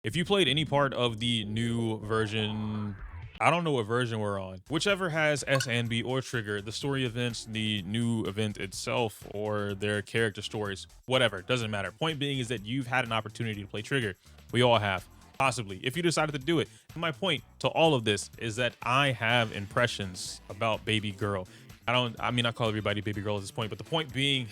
If you played any part of the new version, I don't know what version we're on, whichever has S and B or Trigger, the story events, the new event itself, or their character stories, whatever, doesn't matter. Point being is that you've had an opportunity to play Trigger. We all have, possibly, if you decided to do it. And my point to all of this is that I have impressions about baby girl. I mean, I call everybody baby girl at this point, but the point being,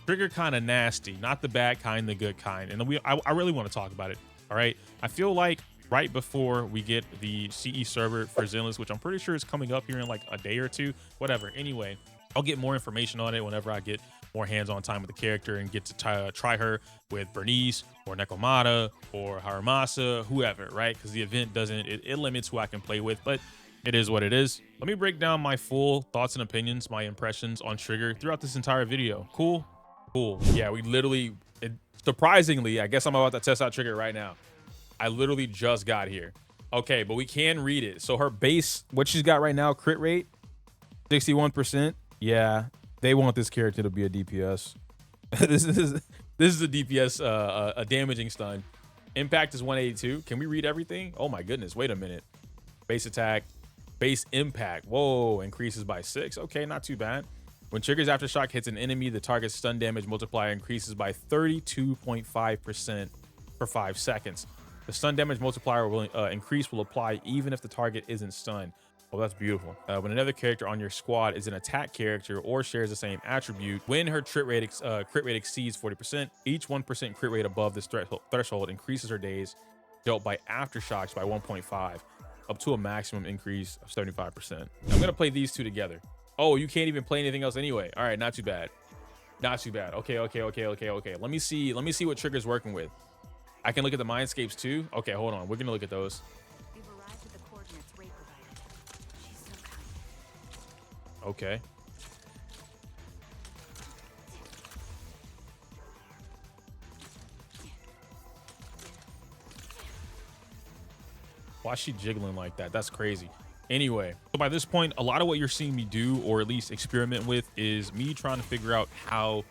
Trigger kind of nasty, not the bad kind, the good kind. And I really want to talk about it. All right. I feel like right before we get the CE server for Zenless, which I'm pretty sure is coming up here in like a day or two, whatever. Anyway, I'll get more information on it whenever I get more hands-on time with the character and get to try her with Bernice or Nekomata or Haramasa, whoever, right? Because the event doesn't, it limits who I can play with, but it is what it is. Let me break down my full thoughts and opinions, my impressions on Trigger throughout this entire video. Cool? Cool. Yeah, we literally, surprisingly, I guess I'm about to test out Trigger right now. I literally just got here. Okay, but we can read it. So her base, what she's got right now, crit rate, 61%. Yeah, they want this character to be a DPS. this is a DPS, a damaging stun. Impact is 182. Can we read everything? Oh my goodness, wait a minute. Base attack, base impact. Whoa, increases by 6. Okay, not too bad. When Trigger's Aftershock hits an enemy, the target's stun damage multiplier increases by 32.5% for 5 seconds. The stun damage multiplier will will apply even if the target isn't stunned. Oh, that's beautiful. When another character on your squad is an attack character or shares the same attribute, when her crit rate exceeds 40%, each 1% crit rate above this threshold increases her days dealt by Aftershocks by 1.5, up to a maximum increase of 75%. I'm gonna play these two together. Oh, you can't even play anything else anyway. All right, not too bad. Not too bad. Okay. Let me see what Trigger's working with. I can look at the mindscapes too. Okay, hold on. We're gonna look at those. Okay. Why is she jiggling like that? That's crazy. Anyway, so by this point, a lot of what you're seeing me do, or at least experiment with, is me trying to figure out how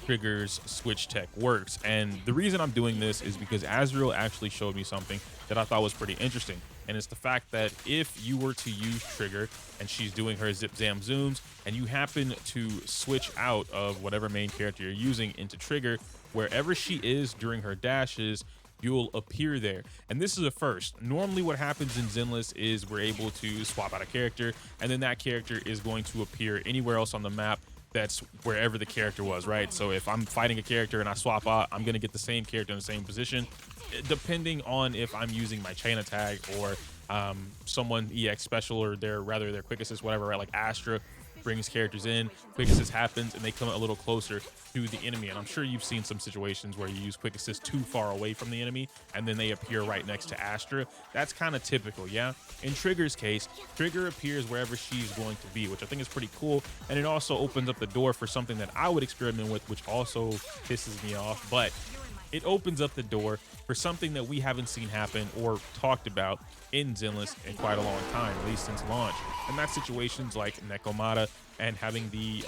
Trigger's switch tech works. And the reason I'm doing this is because Azrael actually showed me something that I thought was pretty interesting. And it's the fact that if you were to use Trigger and she's doing her zip zam zooms and you happen to switch out of whatever main character you're using into Trigger, wherever she is during her dashes, you'll appear there. And this is a first. Normally what happens in Zenless is we're able to swap out a character and then that character is going to appear anywhere else on the map that's wherever the character was, right? So if I'm fighting a character and I swap out, I'm gonna get the same character in the same position, depending on if I'm using my chain attack or someone EX special or their quick assist, whatever, right? Like Astra brings characters in, quick assist happens, and they come a little closer to the enemy. And I'm sure you've seen some situations where you use quick assist too far away from the enemy, and then they appear right next to Astra. That's kind of typical, yeah? In Trigger's case, Trigger appears wherever she's going to be, which I think is pretty cool. And it also opens up the door for something that I would experiment with, which also pisses me off. But it opens up the door for something that we haven't seen happen or talked about in Zenless in quite a long time, at least since launch. And that's situations like Nekomata and having the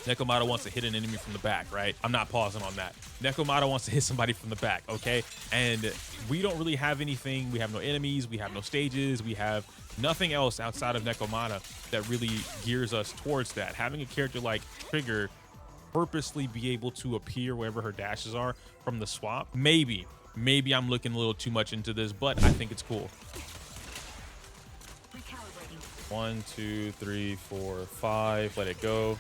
Nekomata wants to hit an enemy from the back, right? I'm not pausing on that. Nekomata wants to hit somebody from the back, okay? And we don't really have anything. We have no enemies. We have no stages. We have nothing else outside of Nekomata that really gears us towards that. Having a character like Trigger purposely be able to appear wherever her dashes are from the swap, maybe I'm looking a little too much into this, but I think it's cool. 1 2 3 4 5, let it go.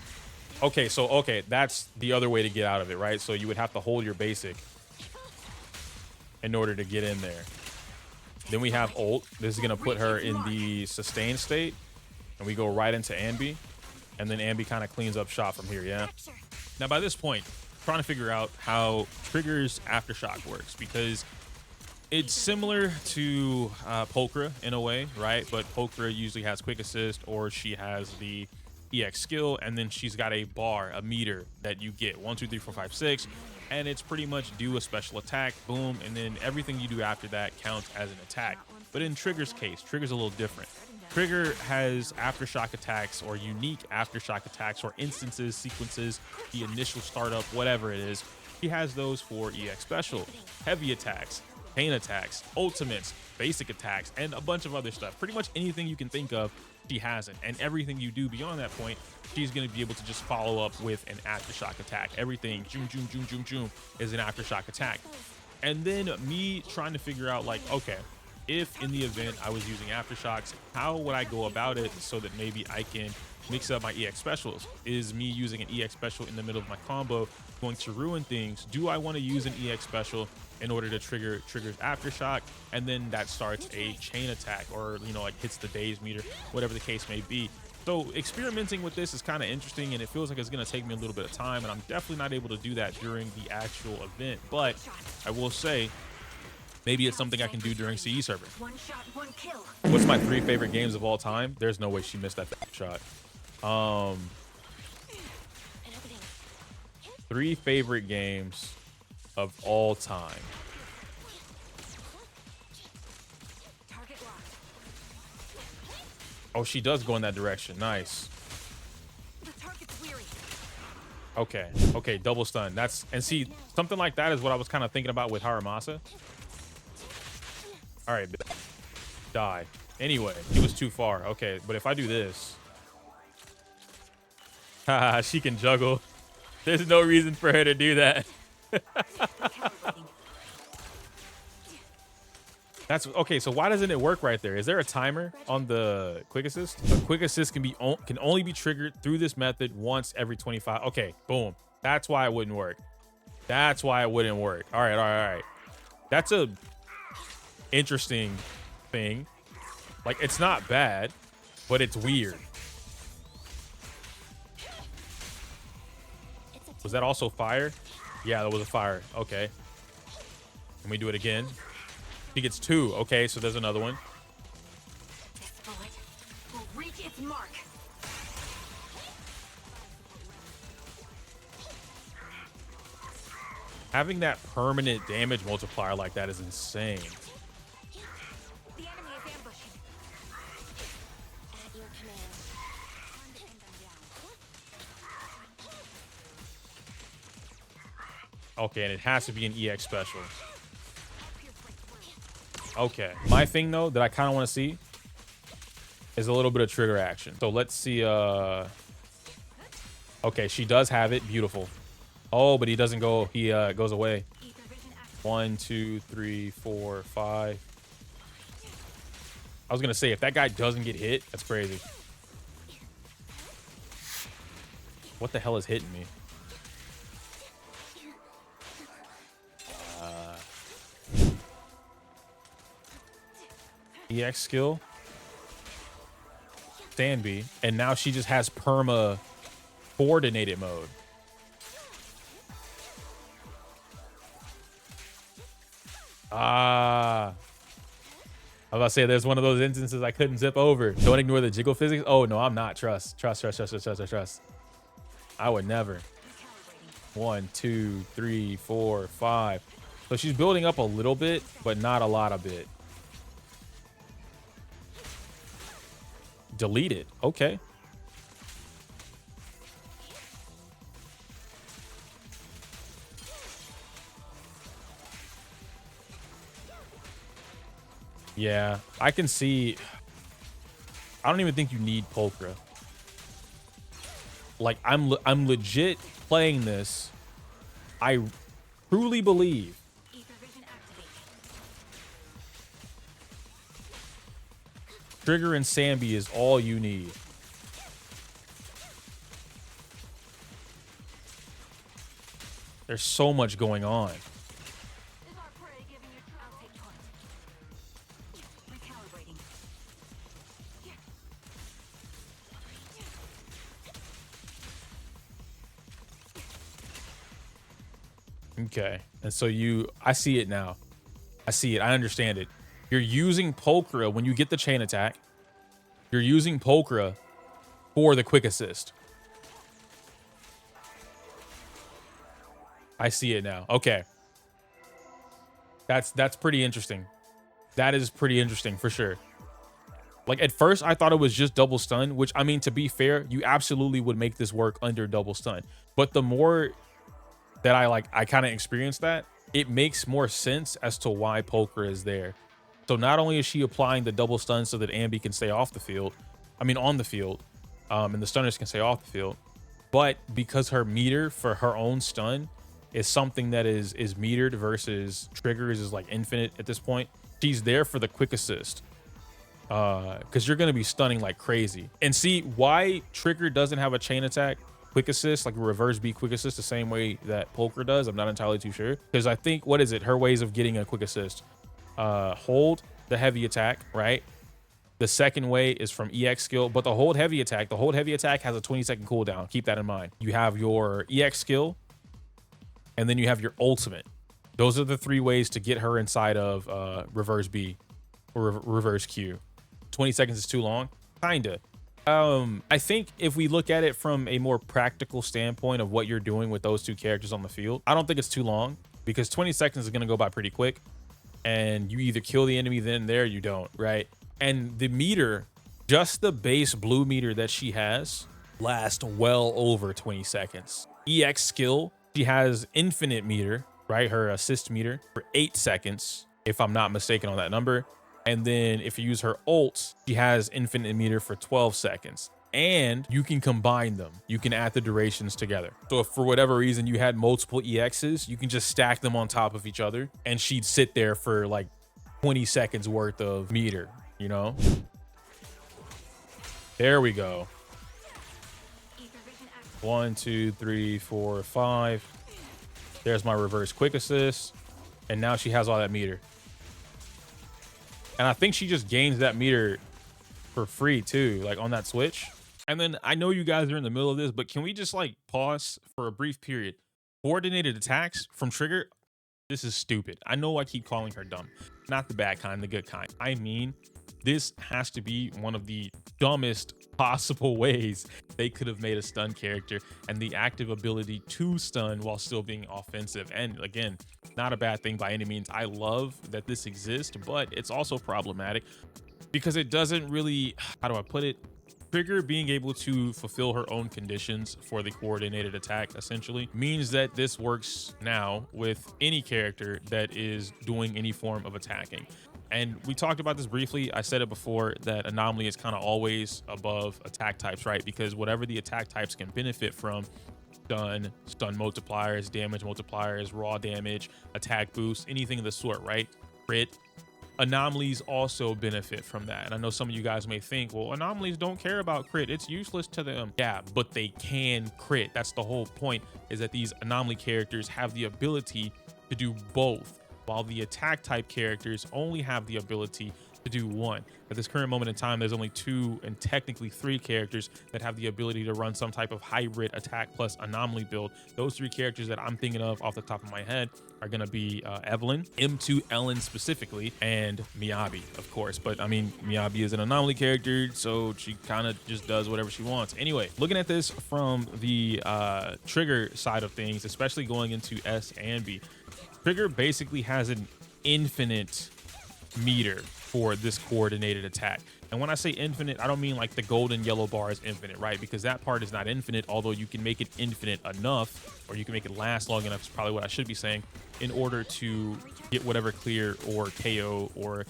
Okay, so that's the other way to get out of it, right? So you would have to hold your basic in order to get in there. Then we have ult. This is gonna put her in the sustain state, and we go right into Ambi, and then Ambi kind of cleans up shop from here, yeah? Now by this point, I'm trying to figure out how Trigger's Aftershock works, because it's similar to Pulchra in a way, right? But Pulchra usually has quick assist, or she has the EX skill, and then she's got a bar, a meter that you get 1 2 3 4 5 6, and it's pretty much do a special attack, boom, and then everything you do after that counts as an attack. But in Trigger's case, Trigger's a little different. Trigger has aftershock attacks, or unique aftershock attacks, or instances, sequences, the initial startup, whatever it is, She has those for EX special, heavy attacks, chain attacks, ultimates, basic attacks, and a bunch of other stuff. Pretty much anything you can think of, she has it. And everything you do beyond that point, she's going to be able to just follow up with an aftershock attack. Everything, zoom, zoom, zoom, zoom, zoom, is an aftershock attack. And then me trying to figure out, like, okay, if in the event I was using aftershocks, how would I go about it so that maybe I can mix up my EX specials? Is me using an EX special in the middle of my combo going to ruin things? Do I want to use an EX special in order to triggers aftershock, and then that starts a chain attack, or, you know, like hits the daze meter, whatever the case may be? So experimenting with this is kind of interesting, and it feels like it's going to take me a little bit of time, and I'm definitely not able to do that during the actual event. But I will say, maybe it's something I can do during CE server. What's my 3 favorite games of all time? There's no way she missed that shot. 3 favorite games of all time. Oh, she does go in that direction. Nice. Okay. Okay, double stun. That's, and see, something like that is what I was kind of thinking about with Haramasa. All right, die. Anyway, he was too far. Okay, but if I do this, haha, she can juggle. There's no reason for her to do that. That's okay. So why doesn't it work right there? Is there a timer on the quick assist? A quick assist can only be triggered through this method once every 25. Okay, boom. That's why it wouldn't work. That's why it wouldn't work. All right, all right, all right. That's a interesting thing. Like, it's not bad, but it's weird. Was that also fire? Yeah, that was a fire. Okay. Can we do it again? He gets 2. Okay, so there's another one. This bullet will reach its mark. Having that permanent damage multiplier like that is insane. The enemy is ambushing. At your command. Okay, and it has to be an EX special. Okay. My thing, though, that I kind of want to see is a little bit of trigger action. So let's see. Okay, she does have it. Beautiful. Oh, but he doesn't go. He goes away. 1, 2, 3, 4, 5. I was going to say, if that guy doesn't get hit, that's crazy. What the hell is hitting me? EX skill, Stanby, and now she just has perma coordinated mode. I was about to say, there's one of those instances I couldn't zip over. Don't ignore the jiggle physics. Oh no, I'm not. Trust. I would never. 1, 2, 3, 4, 5. So she's building up a little bit, but not a lot of it. Delete it. Okay. Yeah, I can see. I don't even think you need Pulchra. Like, I'm legit playing this. I truly believe Trigger and Sambi is all you need. There's so much going on. Okay, and so I see it now. I see it. I understand it. You're using Pulchra when you get the chain attack. You're using Pulchra for the quick assist. I see it now. Okay. That's pretty interesting. That is pretty interesting for sure. Like, at first I thought it was just double stun, which, I mean, to be fair, you absolutely would make this work under double stun. But the more that I kind of experienced that, it makes more sense as to why Poker is there. So not only is she applying the double stun so that Ambi can stay off the field, I mean on the field, and the stunners can stay off the field, but because her meter for her own stun is something that is metered versus triggers is like infinite at this point, she's there for the quick assist. Because you're gonna be stunning like crazy. And see why Trigger doesn't have a chain attack quick assist, like a reverse B quick assist, the same way that Poker does. I'm not entirely too sure, because I think, what is it, her ways of getting a quick assist, hold the heavy attack, right? The second way is from EX skill, but the hold heavy attack has a 20-second cooldown. Keep that in mind. You have your EX skill, and then you have your ultimate. Those are the three ways to get her inside of reverse B or reverse Q. 20 seconds is too long, kinda. I think if we look at it from a more practical standpoint of what you're doing with those two characters on the field, I don't think it's too long, because 20 seconds is gonna go by pretty quick, and you either kill the enemy then and there, you don't, right? And the meter, just the base blue meter that she has, lasts well over 20 seconds. EX skill, she has infinite meter, right? Her assist meter for 8 seconds, if I'm not mistaken on that number. And then if you use her ult, she has infinite meter for 12 seconds. And you can combine them. You can add the durations together. So if for whatever reason you had multiple EXs, you can just stack them on top of each other, and she'd sit there for like 20 seconds worth of meter, you know? There we go. 1, 2, 3, 4, 5. There's my reverse quick assist. And now she has all that meter. And I think she just gains that meter for free too, like on that switch. And then I know you guys are in the middle of this, but can we just like pause for a brief period? Coordinated attacks from Trigger. This is stupid. I know I keep calling her dumb. Not the bad kind, the good kind. I mean, this has to be one of the dumbest possible ways they could have made a stun character, and the active ability to stun while still being offensive. And again, not a bad thing by any means. I love that this exists, but it's also problematic because it doesn't really, how do I put it? Trigger being able to fulfill her own conditions for the coordinated attack essentially means that this works now with any character that is doing any form of attacking. And we talked about this briefly. I said it before that Anomaly is kind of always above attack types, right? Because whatever the attack types can benefit from, stun multipliers, damage multipliers, raw damage, attack boost, anything of the sort, right? Crit. Anomalies also benefit from that. And I know some of you guys may think, well, anomalies don't care about crit. It's useless to them. Yeah, but they can crit. That's the whole point, is that these anomaly characters have the ability to do both, while the attack type characters only have the ability to do one. At this current moment in time, there's only 2 and technically 3 characters that have the ability to run some type of hybrid attack plus anomaly build. Those 3 characters that I'm thinking of off the top of my head are going to be Evelyn, M2 Ellen specifically, and Miyabi, of course. But I mean, Miyabi is an anomaly character, so she kind of just does whatever she wants. Anyway, looking at this from the Trigger side of things, especially going into S and B, Trigger basically has an infinite meter for this coordinated attack. And when I say infinite, I don't mean like the golden yellow bar is infinite, right? Because that part is not infinite, although you can make it infinite enough, or you can make it last long enough, is probably what I should be saying, in order to get whatever clear or KO or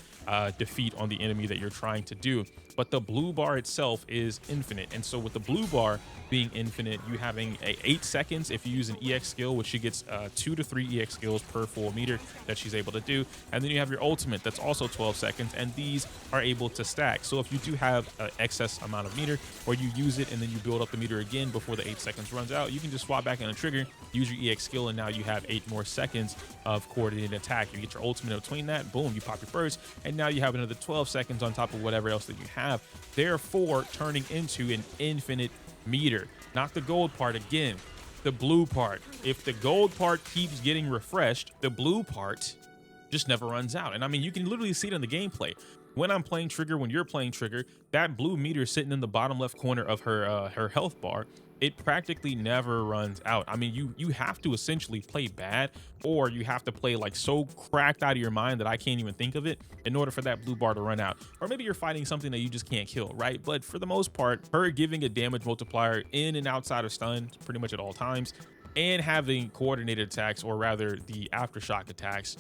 defeat on the enemy that you're trying to do. But the blue bar itself is infinite. And so with the blue bar being infinite, you having 8 seconds if you use an EX skill, which she gets 2 to 3 EX skills per full meter that she's able to do. And then you have your ultimate that's also 12 seconds, and these are able to stack. So if you do have an excess amount of meter, or you use it and then you build up the meter again before the 8 seconds runs out, you can just swap back in a trigger, use your EX skill, and now you have 8 more seconds of coordinated attack. You get your ultimate in between that, boom, you pop your burst, and now you have another 12 seconds on top of whatever else that you have, therefore turning into an infinite meter. Not the gold part, again, the blue part. If the gold part keeps getting refreshed, the blue part just never runs out. And I mean, you can literally see it in the gameplay. When I'm playing Trigger, when you're playing Trigger, that blue meter sitting in the bottom left corner of her health bar, it practically never runs out. I mean, you have to essentially play bad, or you have to play like so cracked out of your mind that I can't even think of it in order for that blue bar to run out. Or maybe you're fighting something that you just can't kill, right? But for the most part, her giving a damage multiplier in and outside of stun pretty much at all times and having coordinated attacks, or rather the aftershock attacks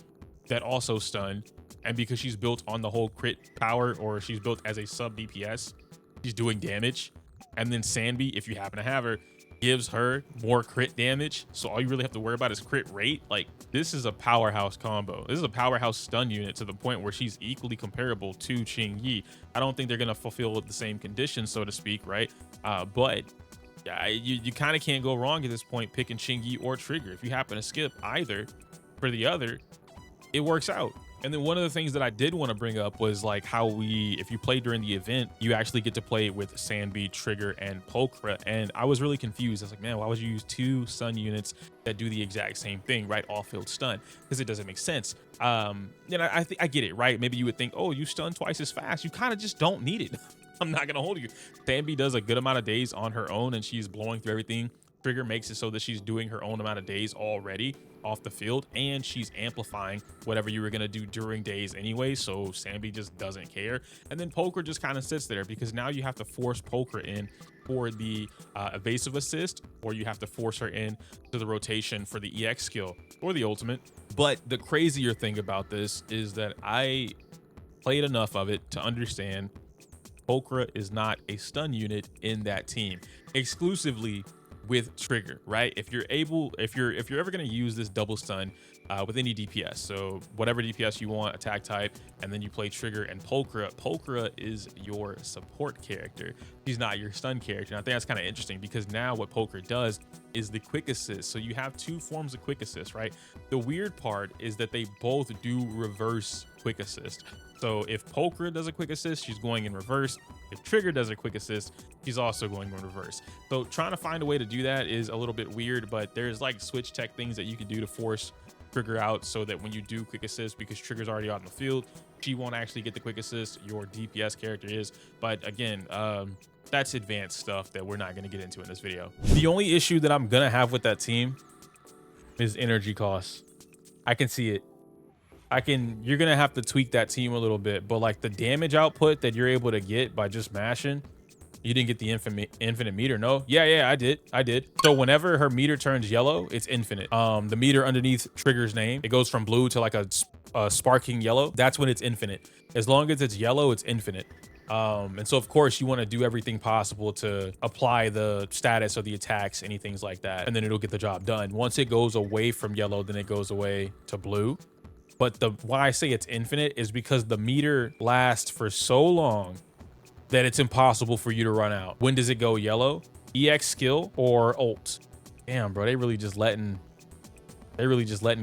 that also stun. And because she's built on the whole crit power, or she's built as a sub DPS, she's doing damage. And then Sanby, if you happen to have her, gives her more crit damage. So all you really have to worry about is crit rate. Like, this is a powerhouse combo. This is a powerhouse stun unit to the point where she's equally comparable to Ching Yi. I don't think they're going to fulfill the same conditions, so to speak, right? But yeah, you kind of can't go wrong at this point picking Ching Yi or Trigger. If you happen to skip either for the other, it works out. And then one of the things that I did want to bring up was like how if you play during the event, you actually get to play with Sanby, Trigger, and Pokra. And I was really confused. I was like, man, why would you use 2 stun units that do the exact same thing, right? All field stun, because it doesn't make sense. And I think I get it, right? Maybe you would think, oh, you stun twice as fast. You kind of just don't need it. I'm not gonna hold you. Sanby does a good amount of days on her own, and she's blowing through everything. Trigger makes it so that she's doing her own amount of days already off the field, and she's amplifying whatever you were going to do during days anyway, so Sanby just doesn't care. And then Poker just kind of sits there, because now you have to force Poker in for the evasive assist, or you have to force her in to the rotation for the EX skill or the ultimate. But the crazier thing about this is that I played enough of it to understand Pokra is not a stun unit in that team, exclusively with Trigger, right? If you're ever going to use this double stun with any DPS, so whatever DPS you want, attack type, and then you play Trigger and Pokra is your support character. She's not your stun character. And I think that's kind of interesting, because now what Pokra does is the quick assist. So you have 2 forms of quick assist, right? The weird part is that they both do reverse quick assist. So if Pokra does a quick assist, she's going in reverse. If Trigger does a quick assist, he's also going in reverse. So trying to find a way to do that is a little bit weird, but there's like switch tech things that you can do to force Trigger out, so that when you do quick assist, because Trigger's already out in the field, she won't actually get the quick assist, your DPS character is. But again, that's advanced stuff that we're not going to get into in this video. The only issue that I'm going to have with that team is energy costs. I can see it. You're gonna have to tweak that team a little bit, but like the damage output that you're able to get by just mashing, you didn't get the infinite meter. No, yeah, I did. So whenever her meter turns yellow, it's infinite. The meter underneath Trigger's name, it goes from blue to like a sparking yellow. That's when it's infinite. As long as it's yellow, it's infinite. And so of course you want to do everything possible to apply the status of the attacks, anything like that, and then it'll get the job done. Once it goes away from yellow, then it goes away to blue. But why I say it's infinite is because the meter lasts for so long that it's impossible for you to run out. When does it go yellow? EX skill or ult? Damn, bro, they really just letting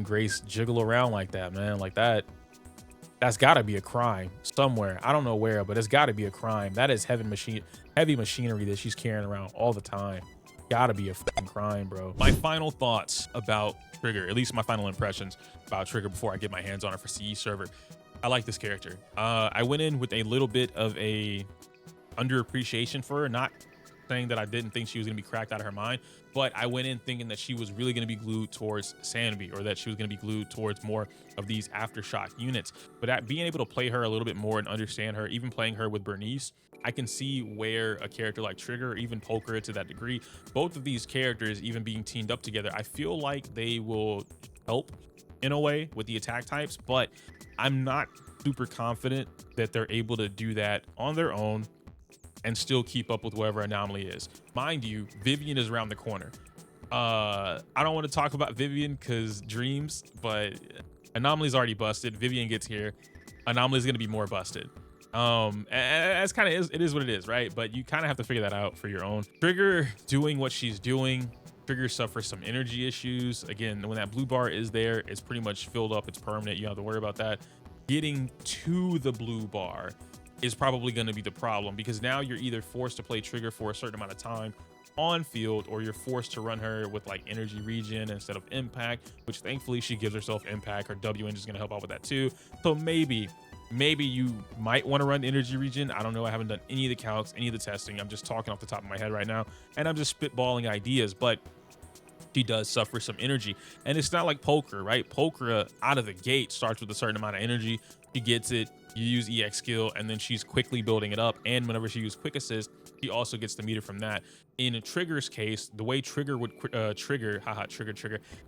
Grace jiggle around like that, man. Like that's gotta be a crime somewhere. I don't know where, but it's gotta be a crime. That is heavy machinery that she's carrying around all the time. Gotta be a fucking crime, bro. My final thoughts about Trigger, at least my final impressions about Trigger before I get my hands on her for CE server. I like this character. I went in with a little bit of a underappreciation for her, not saying that I didn't think she was gonna be cracked out of her mind, but I went in thinking that she was really gonna be glued towards Sanby, or that she was gonna be glued towards more of these aftershock units. But being able to play her a little bit more and understand her, even playing her with Bernice, I can see where a character like Trigger, or even Poker to that degree, both of these characters even being teamed up together, I feel like they will help in a way with the attack types, but I'm not super confident that they're able to do that on their own and still keep up with whatever Anomaly is. Mind you, Vivian is around the corner. I don't want to talk about Vivian because dreams, but Anomaly's already busted. Vivian gets here. Anomaly's going to be more busted. And that's kind of it is what it is, right? But you kind of have to figure that out for your own. Trigger doing what she's doing. Trigger suffers some energy issues. Again, when that blue bar is there, it's pretty much filled up. It's permanent. You don't have to worry about that. Getting to the blue bar is probably going to be the problem, because now you're either forced to play Trigger for a certain amount of time on field, or you're forced to run her with like energy regen instead of impact, which thankfully she gives herself impact. Her W engine is going to help out with that too. So maybe you might want to run energy regen. I don't know. I haven't done any of the counts, any of the testing. I'm just talking off the top of my head right now, and I'm just spitballing ideas. But she does suffer some energy. And it's not like poker, right? Poker out of the gate starts with a certain amount of energy. She gets it, you use EX skill, and then she's quickly building it up. And whenever she uses quick assist, she also gets the meter from that. In a Trigger's case, the way Trigger would trigger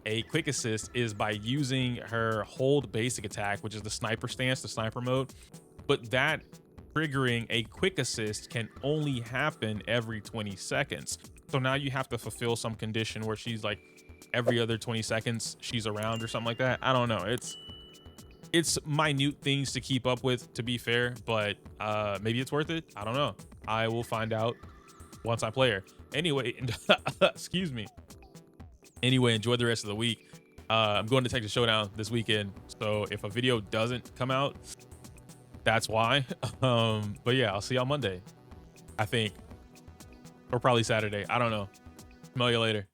a quick assist is by using her hold basic attack, which is the sniper stance, the sniper mode. But that triggering a quick assist can only happen every 20 seconds. So now you have to fulfill some condition where she's like every other 20 seconds she's around or something like that. I don't know. It's minute things to keep up with, to be fair, but maybe it's worth it. I don't know. I will find out once I play her. Anyway, excuse me. Anyway, enjoy the rest of the week. I'm going to Texas Showdown this weekend, so if a video doesn't come out, that's why. But yeah, I'll see y'all Monday, I think, or probably Saturday. I don't know. Smell you later.